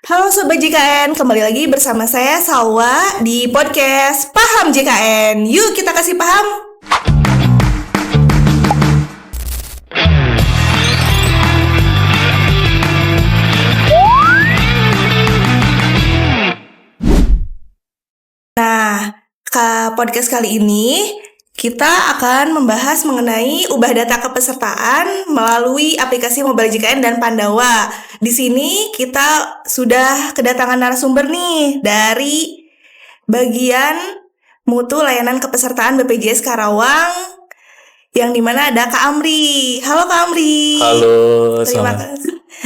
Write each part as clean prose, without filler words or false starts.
Halo Sobat JKN, kembali lagi bersama saya Salwa di podcast Paham JKN. Yuk kita kasih paham. Nah, ke podcast kali ini kita akan membahas mengenai ubah data kepesertaan melalui aplikasi Mobile JKN dan Pandawa. Di sini kita sudah kedatangan narasumber nih dari bagian mutu layanan kepesertaan BPJS Karawang, yang dimana ada Kak Amri. Halo Kak Amri. Halo,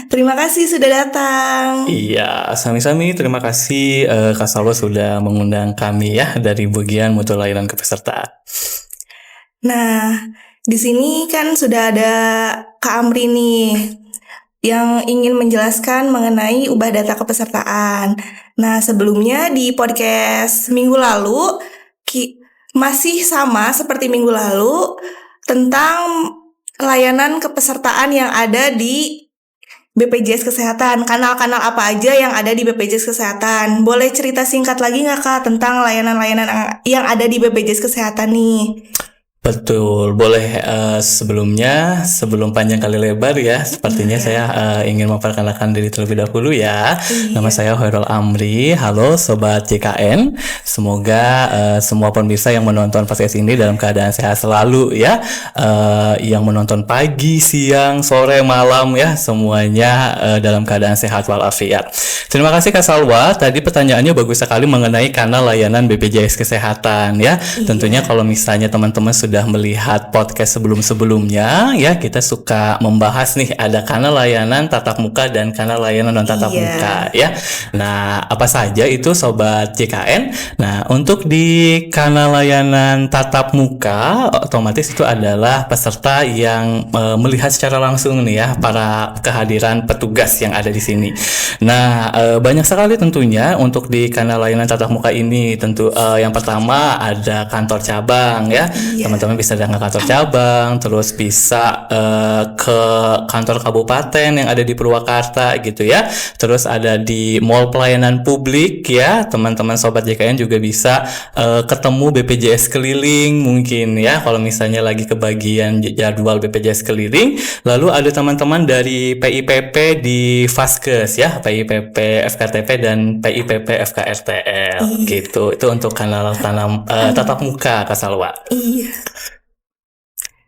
Terima kasih sudah datang. Iya, sami-sami. Terima kasih Kak Salwa sudah mengundang kami ya dari bagian mutu layanan kepesertaan. Nah, di sini kan sudah ada Kak Amri nih yang ingin menjelaskan mengenai ubah data kepesertaan. Nah, sebelumnya di podcast minggu lalu masih sama seperti minggu lalu tentang layanan kepesertaan yang ada di BPJS Kesehatan. Kanal-kanal apa aja yang ada di BPJS Kesehatan? Boleh cerita singkat lagi nggak Kak tentang layanan-layanan yang ada di BPJS Kesehatan nih? Betul, boleh. Sebelum panjang kali lebar ya, sepertinya saya ingin memperkenalkan diri terlebih dahulu ya. Nama saya Hoirul Amri. Halo Sobat JKN, semoga semua pemirsa yang menonton podcast ini dalam keadaan sehat selalu ya. Yang menonton pagi, siang, sore, malam ya, semuanya dalam keadaan sehat walafiat. Terima kasih Kak Salwa, tadi pertanyaannya bagus sekali mengenai kanal layanan BPJS Kesehatan ya. Tentunya kalau misalnya teman-teman sudah melihat podcast sebelum-sebelumnya ya, kita suka membahas nih ada kanal layanan tatap muka dan kanal layanan non tatap muka ya. Nah, apa saja itu Sobat JKN? Nah, untuk di kanal layanan tatap muka otomatis itu adalah peserta yang melihat secara langsung nih ya para kehadiran petugas yang ada di sini. Nah, banyak sekali tentunya untuk di kanal layanan tatap muka ini. Tentu yang pertama ada kantor cabang ya. Teman-teman bisa datang ke kantor cabang, terus bisa ke kantor kabupaten yang ada di Purwakarta gitu ya. Terus ada di mall pelayanan publik ya. Teman-teman Sobat JKN juga bisa ketemu BPJS keliling mungkin ya. Kalau misalnya lagi kebagian jadwal BPJS keliling, lalu ada teman-teman dari PIPP di Vaskes ya, PIPP FKTP dan PIPP FKRTL gitu. Itu untuk kanal tatap muka Kak Salwa. Iya.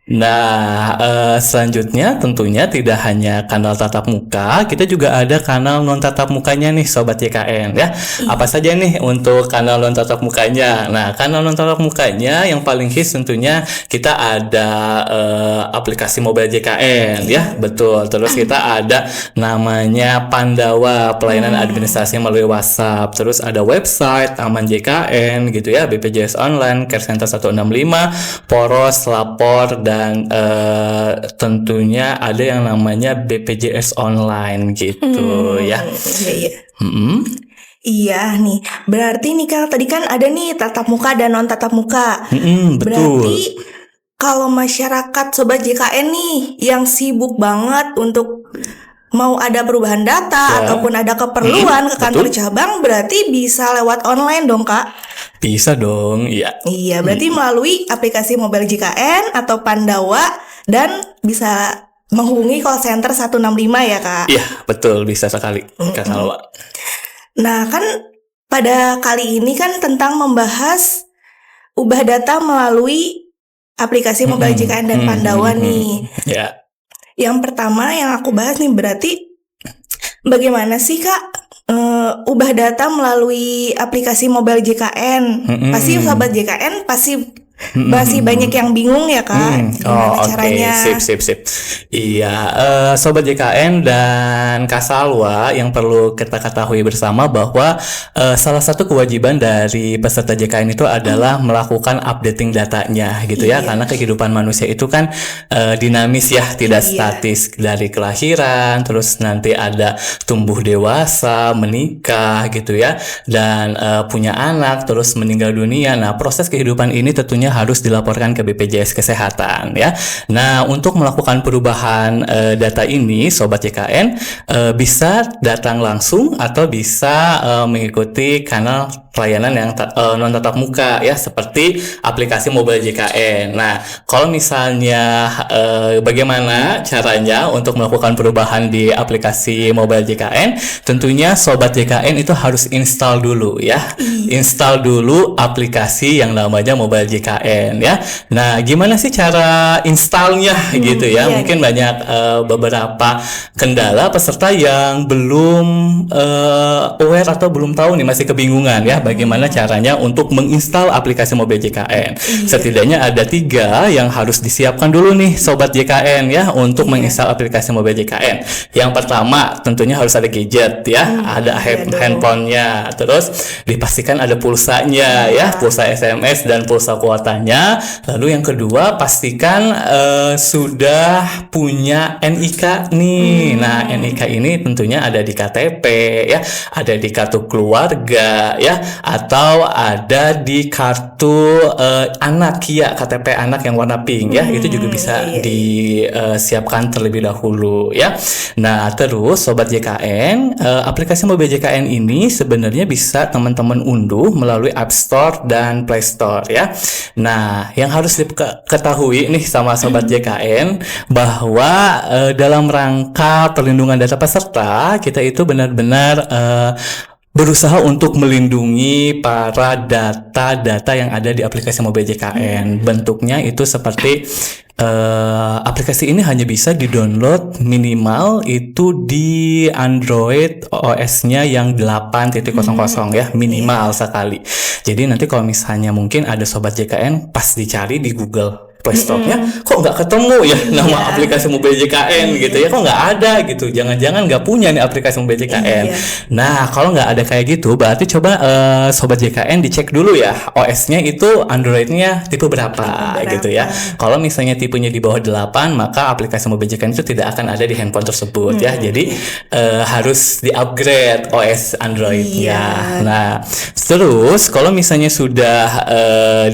Nah, selanjutnya tentunya tidak hanya kanal tatap muka, kita juga ada kanal non tatap mukanya nih Sobat JKN ya. Apa saja nih untuk kanal non tatap mukanya? Nah, kanal non tatap mukanya yang paling hits tentunya kita ada aplikasi Mobile JKN ya, betul. Terus kita ada namanya Pandawa, pelayanan administrasi melalui WhatsApp. Terus ada website Aman JKN gitu ya, BPJS Online, Care Center 165, Poros, Lapor, dan tentunya ada yang namanya BPJS Online gitu ya. Iya nih, berarti nih Kak, tadi kan ada nih tatap muka dan non tatap muka. Betul. Berarti kalau masyarakat Sobat JKN nih yang sibuk banget untuk mau ada perubahan data ataupun ada keperluan ke kantor cabang, berarti bisa lewat online dong Kak? Bisa dong, iya. Iya, berarti melalui aplikasi Mobile JKN atau Pandawa dan bisa menghubungi call center 165 ya Kak? Iya, betul, bisa sekali Kak Salwa. Nah, kan pada kali ini kan tentang membahas ubah data melalui aplikasi Mobile JKN dan Pandawa nih. Ya. Yang pertama yang aku bahas nih berarti bagaimana sih Kak ubah data melalui aplikasi Mobile JKN? Pasti Sobat JKN masih banyak yang bingung ya Kak, gimana caranya? Sip. Iya, Sobat JKN dan Kak Salwa, yang perlu kita ketahui bersama bahwa salah satu kewajiban dari peserta JKN itu adalah melakukan updating datanya gitu ya, karena kehidupan manusia itu kan dinamis ya, tidak statis, dari kelahiran, terus nanti ada tumbuh dewasa, menikah gitu ya, dan punya anak, terus meninggal dunia. Nah, proses kehidupan ini tentunya semuanya harus dilaporkan ke BPJS Kesehatan ya. Nah, untuk melakukan perubahan data ini Sobat JKN bisa datang langsung atau bisa mengikuti kanal pelayanan yang non tatap muka ya, seperti aplikasi mobile JKN. Nah, kalau misalnya bagaimana caranya untuk melakukan perubahan di aplikasi mobile JKN, tentunya Sobat JKN itu harus install dulu ya. Install dulu aplikasi yang namanya mobile JKN ya. Nah, gimana sih cara installnya gitu ya? Iya, Mungkin banyak beberapa kendala peserta yang belum aware atau belum tahu nih, masih kebingungan ya bagaimana caranya untuk menginstal aplikasi mobile JKN. Setidaknya ada 3 yang harus disiapkan dulu nih Sobat JKN ya untuk menginstal aplikasi mobile JKN. Yang pertama tentunya harus ada gadget ya, ada handphonenya, terus dipastikan ada pulsanya ya, pulsa SMS dan pulsa kuotanya. Lalu yang kedua pastikan sudah punya NIK nih. Nah, NIK ini tentunya ada di KTP ya, ada di kartu keluarga ya, atau ada di kartu anak ya, KTP anak yang warna pink ya, itu juga bisa disiapkan terlebih dahulu ya. Nah, terus Sobat JKN, aplikasi mobile JKN ini sebenarnya bisa teman-teman unduh melalui App Store dan Play Store ya. Nah, yang harus diketahui nih sama Sobat JKN bahwa dalam rangka perlindungan data peserta, kita itu benar-benar berusaha untuk melindungi para data-data yang ada di aplikasi mobile JKN. Bentuknya itu seperti aplikasi ini hanya bisa di-download minimal itu di Android OS-nya yang 8.0 ya, minimal sekali. Jadi nanti kalau misalnya mungkin ada Sobat JKN pas dicari di Google Play Store-nya kok nggak ketemu ya nama aplikasi mobile JKN gitu ya, kok nggak ada gitu, jangan-jangan nggak punya nih aplikasi mobile JKN. Nah, kalau nggak ada kayak gitu berarti coba Sobat JKN dicek dulu ya OS-nya itu Android-nya tipe berapa gitu ya. Kalau misalnya tipenya di bawah 8, maka aplikasi mobile JKN itu tidak akan ada di handphone tersebut ya. Jadi harus di-upgrade OS Android-nya. Nah, terus kalau misalnya sudah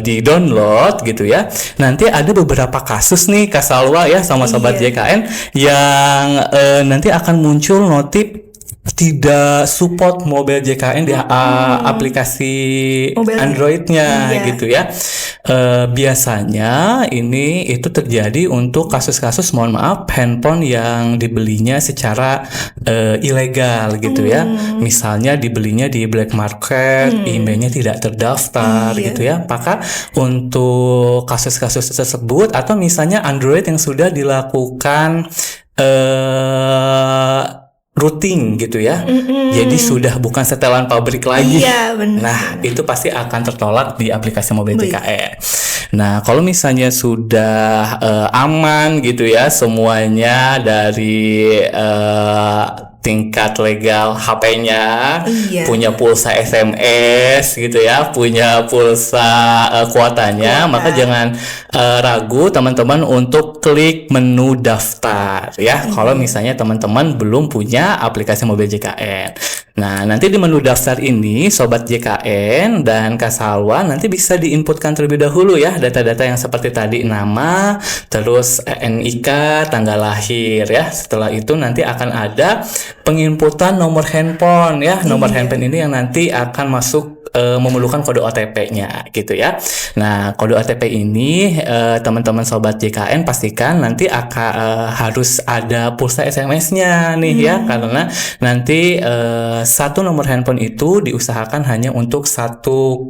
di-download gitu ya, nanti ada beberapa kasus nih Kak Salwa ya sama Sobat JKN yang nanti akan muncul notif tidak support mobile JKN di aplikasi Android-nya gitu ya. Biasanya ini itu terjadi untuk kasus-kasus, mohon maaf, handphone yang dibelinya secara ilegal gitu ya. Misalnya dibelinya di black market, emailnya tidak terdaftar gitu ya. Maka untuk kasus-kasus tersebut, atau misalnya Android yang sudah dilakukan routing gitu ya, jadi sudah bukan setelan pabrik lagi. Nah, itu pasti akan tertolak di aplikasi mobile JKN. Nah, kalau misalnya sudah aman gitu ya semuanya dari tingkat legal HP-nya, punya pulsa SMS gitu ya, punya pulsa kuotanya, maka jangan ragu teman-teman untuk klik menu daftar ya. Kalau misalnya teman-teman belum punya aplikasi mobile JKN. Nah, nanti di menu daftar ini Sobat JKN dan Kak Salwa nanti bisa diinputkan terlebih dahulu ya data-data yang seperti tadi, nama, terus NIK, tanggal lahir ya. Setelah itu nanti akan ada penginputan nomor handphone ya. Nomor handphone ini yang nanti akan masuk memerlukan kode OTP-nya gitu ya. Nah, kode OTP ini teman-teman Sobat JKN pastikan nanti akan harus ada pulsa SMS-nya nih ya, karena nanti satu nomor handphone itu diusahakan hanya untuk satu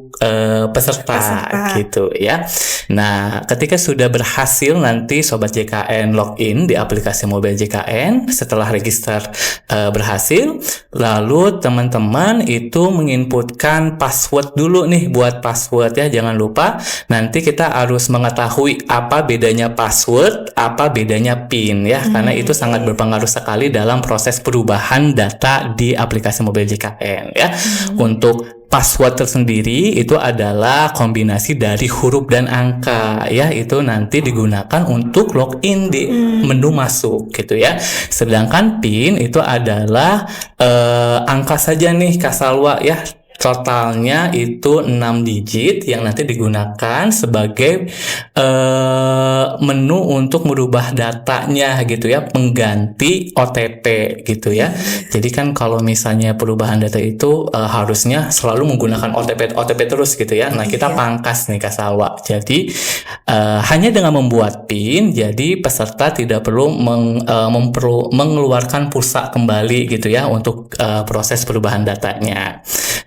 peserta gitu ya. Nah, ketika sudah berhasil nanti Sobat JKN login di aplikasi mobile JKN, setelah register berhasil, lalu teman-teman itu menginputkan password dulu nih. Buat password ya, jangan lupa nanti kita harus mengetahui apa bedanya password, apa bedanya PIN ya, karena itu sangat berpengaruh sekali dalam proses perubahan data di aplikasi mobile JKN ya. Untuk password tersendiri itu adalah kombinasi dari huruf dan angka ya, itu nanti digunakan untuk login di menu masuk gitu ya. Sedangkan PIN itu adalah angka saja nih Kak Salwa ya, totalnya itu 6 digit yang nanti digunakan sebagai menu untuk merubah datanya gitu ya, pengganti OTP gitu ya. Jadi kan kalau misalnya perubahan data itu harusnya selalu menggunakan OTP terus gitu ya. Nah, kita pangkas nih Kak Salwa. Jadi hanya dengan membuat PIN, jadi peserta tidak perlu mengeluarkan pulsa kembali gitu ya untuk proses perubahan datanya.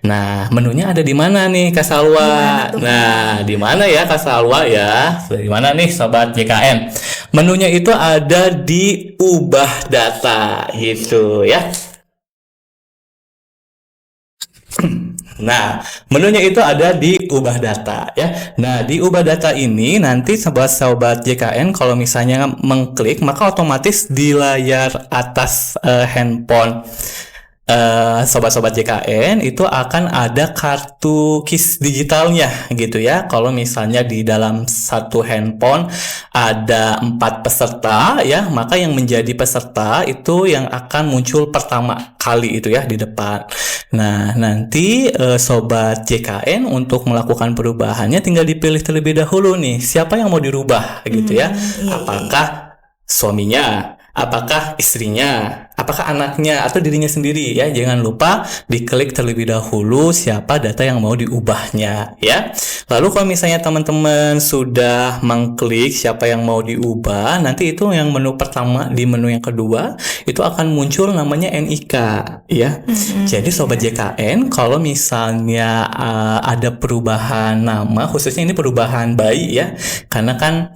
Nah, menunya ada di mana nih Kak Salwa? Nah, di mana ya Kak Salwa ya? Di mana nih Sobat JKN? Menunya itu ada di ubah data gitu ya. Nah, menunya itu ada di ubah data ya. Nah, di ubah data ini nanti sobat-sobat JKN kalau misalnya mengklik maka otomatis di layar atas handphone sobat-sobat JKN itu akan ada kartu KIS digitalnya gitu ya. Kalau misalnya di dalam satu handphone ada 4 peserta ya, maka yang menjadi peserta itu yang akan muncul pertama kali itu ya di depan. Nah, nanti sobat JKN untuk melakukan perubahannya tinggal dipilih terlebih dahulu nih, siapa yang mau dirubah gitu ya. Apakah suaminya, apakah istrinya, apakah anaknya, atau dirinya sendiri ya. Jangan lupa diklik terlebih dahulu siapa data yang mau diubahnya ya. Lalu kalau misalnya teman-teman sudah mengklik siapa yang mau diubah, nanti itu yang menu pertama, di menu yang kedua itu akan muncul namanya NIK ya. Jadi sobat JKN kalau misalnya ada perubahan nama, khususnya ini perubahan bayi ya, karena kan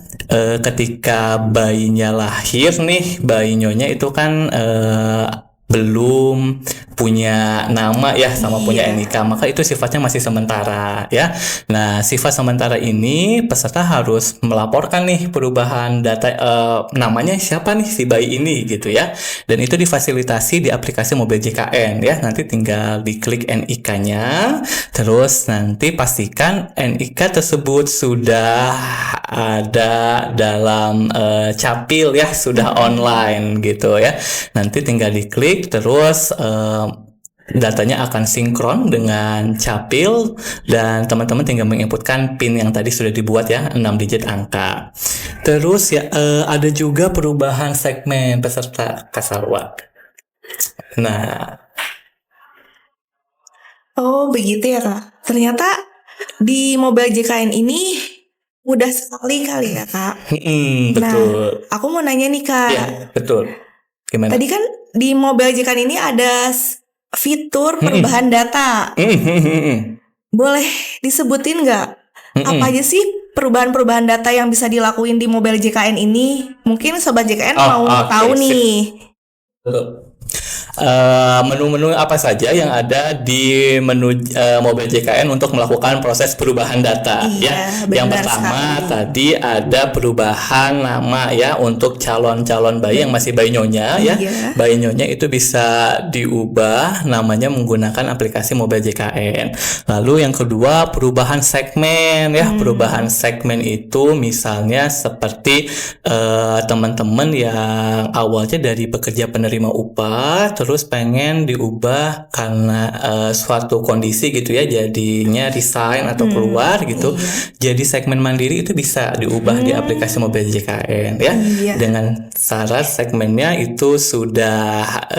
ketika bayinya lahir nih, bayi nyonya itu kan belum punya nama ya sama punya NIK, maka itu sifatnya masih sementara ya. Nah, sifat sementara ini peserta harus melaporkan nih perubahan data namanya siapa nih si bayi ini gitu ya. Dan itu difasilitasi di aplikasi Mobil JKN ya. Nanti tinggal diklik NIK-nya, terus nanti pastikan NIK tersebut sudah ada dalam capil ya, sudah online gitu ya. Nanti tinggal diklik terus datanya akan sinkron dengan capil dan teman-teman tinggal menginputkan PIN yang tadi sudah dibuat ya, 6 digit angka. Terus ya ada juga perubahan segmen peserta Kak Salwa. Nah, oh begitu ya Kak. Ternyata di Mobil JKN ini mudah sekali kali ya Kak. betul. Nah, aku mau nanya nih Kak. Ya, betul. Gimana? Tadi kan di Mobil JKN ini ada fitur perubahan data. Boleh disebutin nggak apa aja sih perubahan-perubahan data yang bisa dilakuin di Mobil JKN ini? Mungkin Sobat JKN mau tahu nih. Menu-menu apa saja yang ada di menu Mobil JKN untuk melakukan proses perubahan data ya. Yang pertama tadi ada perubahan nama ya untuk calon-calon bayi yang masih bayi nyonya ya. Bayi nyonya itu bisa diubah namanya menggunakan aplikasi Mobil JKN. Lalu yang kedua perubahan segmen ya. Perubahan segmen itu misalnya seperti teman-teman yang awalnya dari pekerja penerima upah terus pengen diubah karena suatu kondisi gitu ya, jadinya resign atau keluar gitu. Jadi segmen mandiri itu bisa diubah di aplikasi Mobil JKN ya. Dengan syarat segmennya itu sudah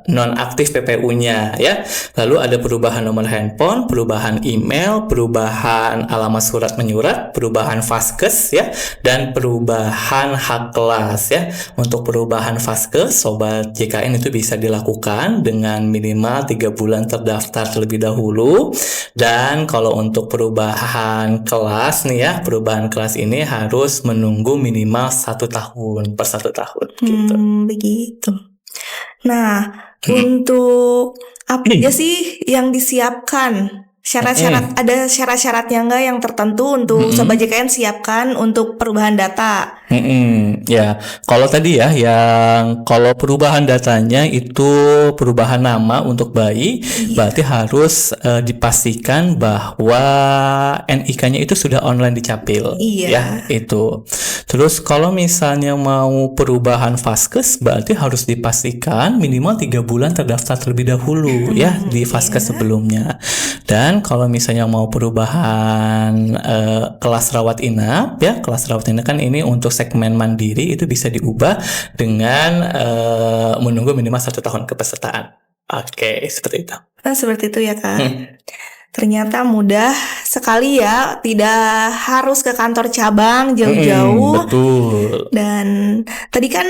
nonaktif PPU-nya ya. Lalu ada perubahan nomor handphone, perubahan email, perubahan alamat surat menyurat, perubahan Vaskes ya, dan perubahan hak kelas ya. Untuk perubahan Vaskes Sobat JKN itu bisa dilakukan dengan minimal 3 bulan terdaftar terlebih dahulu. Dan kalau untuk perubahan kelas nih ya, perubahan kelas ini harus menunggu minimal 1 tahun per 1 tahun gitu. Begitu. Nah, untuk apa aja sih yang disiapkan Ada syarat-syaratnya nggak yang tertentu untuk Sobat JKN siapkan untuk perubahan data? Ya, kalau tadi ya, kalau perubahan datanya itu perubahan nama untuk bayi, berarti harus dipastikan bahwa NIK-nya itu sudah online dicapil, Iya. ya itu. Terus kalau misalnya mau perubahan Vaskes, berarti harus dipastikan minimal 3 bulan terdaftar terlebih dahulu, ya di Vaskes sebelumnya. Dan kalau misalnya mau perubahan kelas rawat inap, ya kelas rawat inap kan ini untuk segmen mandiri itu bisa diubah dengan menunggu minimal 1 tahun kepesertaan. Oke, seperti itu. Nah, seperti itu ya Kak. Ternyata mudah sekali ya, tidak harus ke kantor cabang jauh-jauh. Betul. Dan tadi kan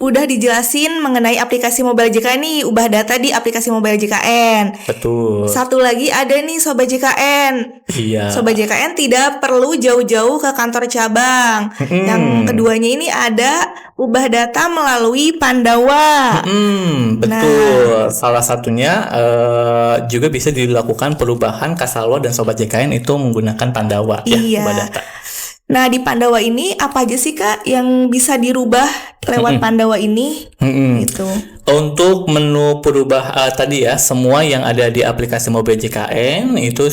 udah dijelasin mengenai aplikasi mobile JKN nih, ubah data di aplikasi mobile JKN. Betul. Satu lagi ada nih Sobat JKN. Iya. Sobat JKN tidak perlu jauh-jauh ke kantor cabang. Yang keduanya ini ada ubah data melalui Pandawa. Betul. Salah satunya juga bisa dilakukan perubahan Kasalwa dan Sobat JKN itu menggunakan Pandawa, ya ubah data. Nah, di Pandawa ini apa aja sih Kak yang bisa dirubah lewat Pandawa ini? Gitu. Untuk menu perubah tadi ya, semua yang ada di aplikasi mobile JKN itu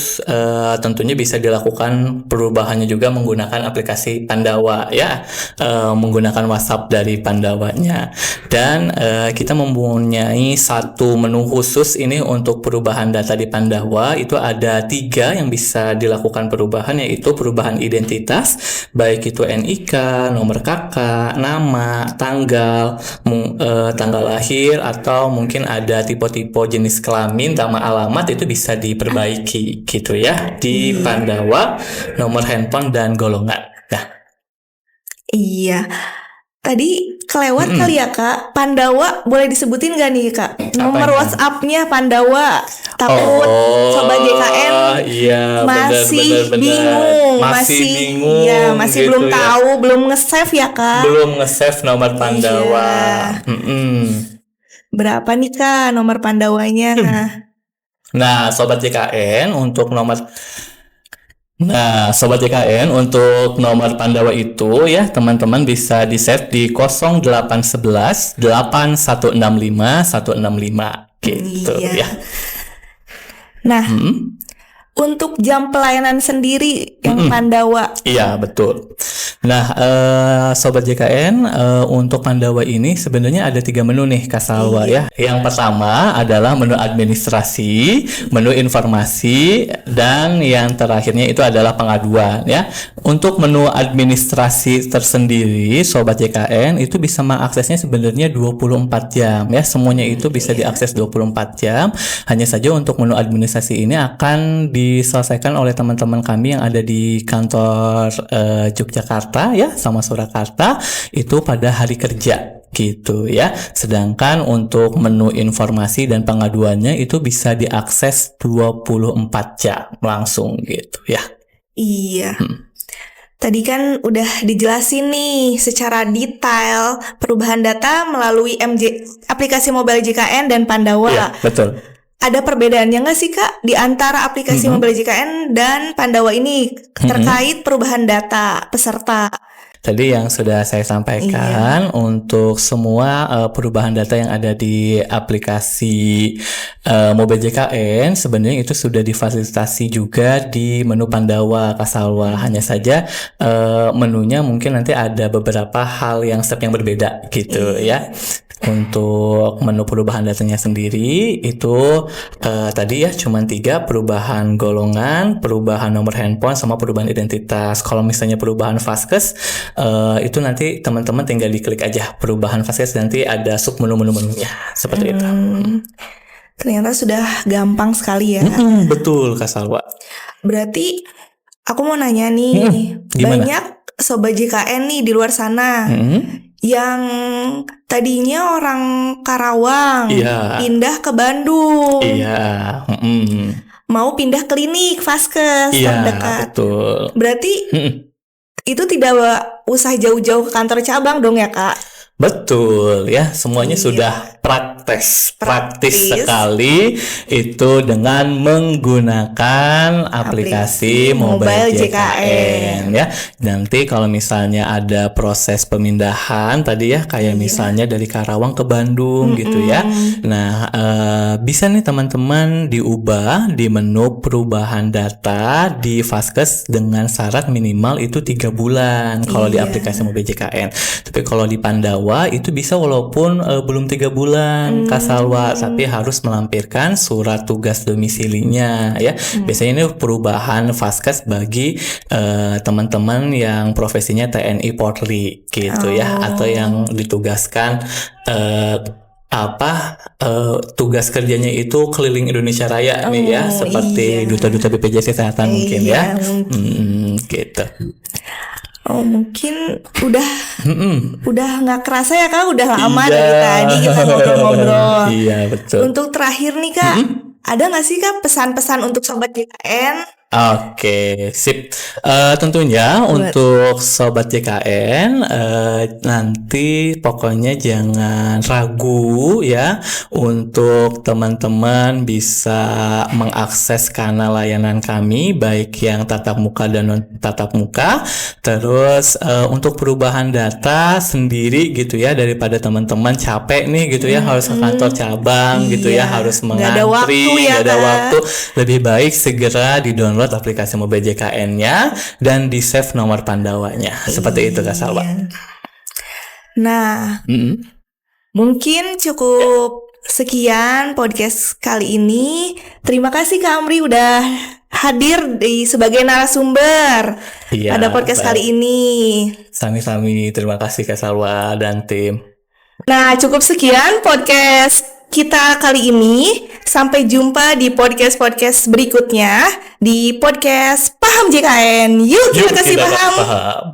tentunya bisa dilakukan perubahannya juga menggunakan aplikasi Pandawa, ya, menggunakan WhatsApp dari Pandawanya. Dan kita mempunyai satu menu khusus ini untuk perubahan data di Pandawa. Itu ada 3 yang bisa dilakukan perubahan, yaitu perubahan identitas, baik itu NIK, nomor KK, nama, tanggal lahir, atau mungkin ada tipe-tipe jenis kelamin, nama alamat itu bisa diperbaiki gitu ya di Pandawa, nomor handphone dan golongan. Nah, iya. Tadi kelewat kali ya Kak. Pandawa boleh disebutin gak nih Kak? Nomor WhatsApp-nya Pandawa. Takut Sobat JKN masih bingung. Masih bingung. Ya, masih gitu belum ya. tahu, belum nge-save ya Kak. Belum nge-save nomor Pandawa. Berapa nih Kak nomor Pandawanya? Nah, Sobat JKN untuk nomor Pandawa itu ya teman-teman bisa di-save di 0811 8165 165 gitu ya. Nah, untuk jam pelayanan sendiri yang Pandawa. Iya, betul. Nah, Sobat JKN, untuk Pandawa ini sebenarnya ada 3 menu nih Kasalwa ya. Yang pertama adalah menu administrasi, menu informasi, dan yang terakhirnya itu adalah pengaduan ya. Untuk menu administrasi tersendiri, Sobat JKN itu bisa mengaksesnya sebenarnya 24 jam ya. Semuanya itu bisa diakses 24 jam. Hanya saja untuk menu administrasi ini akan diselesaikan oleh teman-teman kami yang ada di kantor Yogyakarta ya sama Surakarta itu pada hari kerja gitu ya. Sedangkan untuk menu informasi dan pengaduannya itu bisa diakses 24 jam langsung gitu ya. Iya. Tadi kan udah dijelasin nih secara detail perubahan data melalui aplikasi mobile JKN dan Pandawa. Iya, betul. Ada perbedaannya nggak sih Kak di antara aplikasi mobile JKN dan Pandawa ini terkait perubahan data peserta? Tadi yang sudah saya sampaikan untuk semua perubahan data yang ada di aplikasi mobile JKN sebenarnya itu sudah difasilitasi juga di menu Pandawa Kasalwa. Hanya saja menunya mungkin nanti ada beberapa hal yang step yang berbeda gitu ya. Untuk menu perubahan datanya sendiri itu tadi ya cuma 3, perubahan golongan, perubahan nomor handphone, sama perubahan identitas. Kalau misalnya perubahan Vaskes itu nanti teman-teman tinggal diklik aja perubahan Vaskes, nanti ada sub menu-menunya seperti itu. Ternyata sudah gampang sekali ya. Betul Kasalwa. Berarti aku mau nanya nih, Gimana? banyak Sobat JKN nih di luar sana yang tadinya orang Karawang pindah ke Bandung, mau pindah klinik Vaskes terdekat. Betul. Berarti itu tidak usah jauh-jauh ke kantor cabang dong ya Kak? Betul ya, semuanya Iya. sudah praktis Praktis. sekali itu dengan menggunakan aplikasi Aplikasi Mobile Mobile JKN ya. Nanti kalau misalnya ada proses pemindahan tadi ya, kayak misalnya dari Karawang ke Bandung gitu ya. Nah, bisa nih teman-teman diubah di menu perubahan data di Vaskes dengan syarat minimal itu 3 bulan kalau di Iya. aplikasi Mobile JKN. Tapi kalau di Pandawa itu bisa walaupun belum 3 bulan Kak Salwa, tapi harus melampirkan surat tugas domisilinya ya. Biasanya ini perubahan Vaskes bagi teman-teman yang profesinya TNI Polri gitu ya, atau yang ditugaskan tugas kerjanya itu keliling Indonesia Raya nih ya, seperti duta-duta BPJS Kesehatan mungkin ya. Gitu. Oh, mungkin udah nggak kerasa ya Kak, udah lama Iya. dari tadi kita ngobrol-ngobrol. Iya, betul. Untuk terakhir nih Kak, ada nggak sih Kak pesan-pesan untuk Sobat JKN? Oke, sip. Tentunya untuk Sobat JKN, nanti pokoknya jangan ragu ya untuk teman-teman bisa mengakses kanal layanan kami, baik yang tatap muka dan non tatap muka. Terus untuk perubahan data sendiri gitu ya, daripada teman-teman capek nih gitu ya, harus ke kantor cabang gitu ya, harus Nggak ada mengantri, waktu ya, nggak ada Kak. waktu. Lebih baik segera di-download aplikasi Mobile JKN-nya dan di-save nomor Pandawanya. Seperti itu Kak Salwa. Nah, mungkin cukup sekian podcast kali ini. Terima kasih Kak Amri udah hadir sebagai narasumber Iya, pada podcast baik. kali ini. Sami-sami, terima kasih Kak Salwa dan tim. Nah, cukup sekian podcast kita kali ini. Sampai jumpa di podcast-podcast berikutnya di podcast Paham JKN. Yuk kita kasih paham. paham.